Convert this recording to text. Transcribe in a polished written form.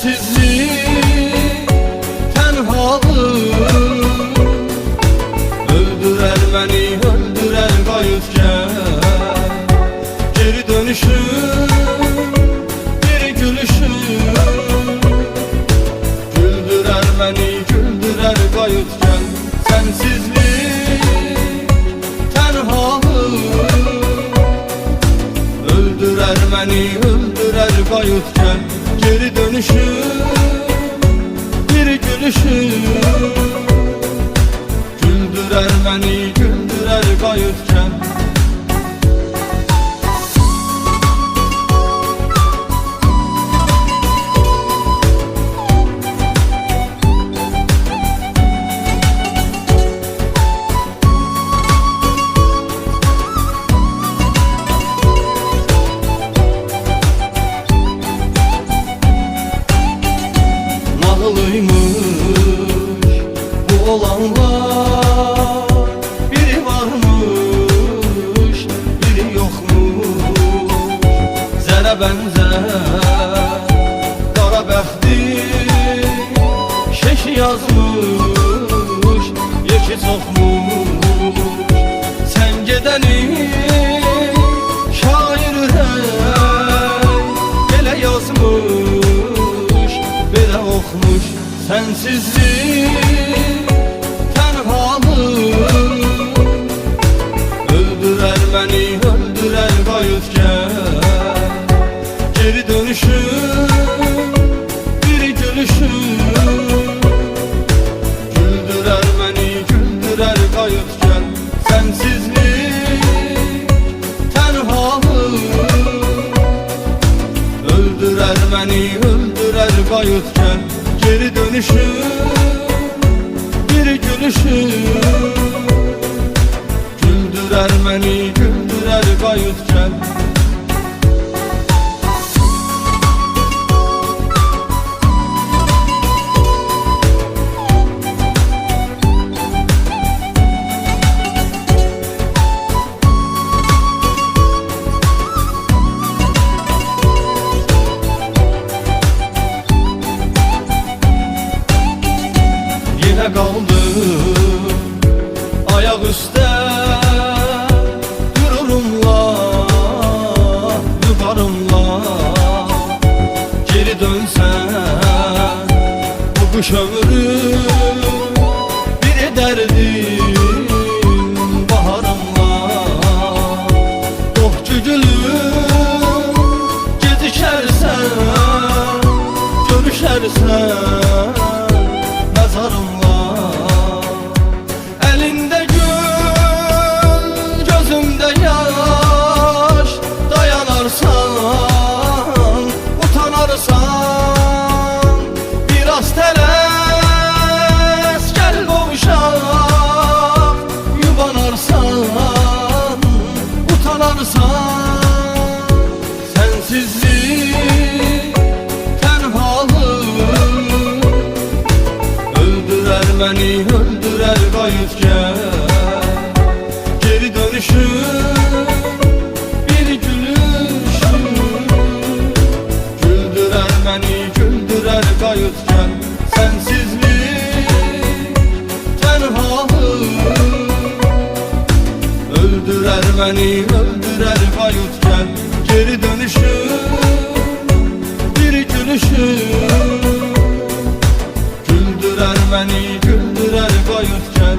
Sensizlik, tenhalıq öldürer beni, öldürer qayıtken. Geri dönüşüm, bir gülüşüm güldürer beni, güldürer qayıtken. Sensizlik, tenhalıq öldürer beni, öldürer qayıtken. Geri dönüşüm, bir gülüşüm güldürer beni, güldürer qayıtken. Nağılıymış bu olanlar, biri varmış, biri yokmuş. Zərə bənzər qara bəxtim, şeşi yazmış, yeki çoxmuş. Sən gedəni şair ürək belə yazmış, belə oxmuş. Sensizlik, tenhalıq öldürer beni, öldürer qayıtken. Geri dönüşüm, bir gülüşüm güldürer beni, güldürer qayıtken. Sensizlik, tenhalıq öldürer beni, öldürer qayıtken. Geri dönüşüm, bir gülüşüm güldürer beni, güldürer qayıtken. Yine kaldım ayak üstte, dururumla, yukarımla. Geri dönsen bu kuş ömrü, biri derdim baharımla. Dohcu gülüm gecikərsən, görüşərsən nazarımla. Elinde gül, gözümde yaş, dayanarsan, utanarsan. Biraz teres, gel boğuşaq, yubanarsan, utanarsan. Sensizlik, tenhalıq öldürer beni, öldürer qayıtken. Geri dönüşüm, bir gülüşüm güldürer beni, güldürer qayıtken. Sensizlik, tenhalıq öldürer beni, öldürer qayıtken. Geri dönüşüm, bir gülüşüm güldürer beni, güldürer qayıtken.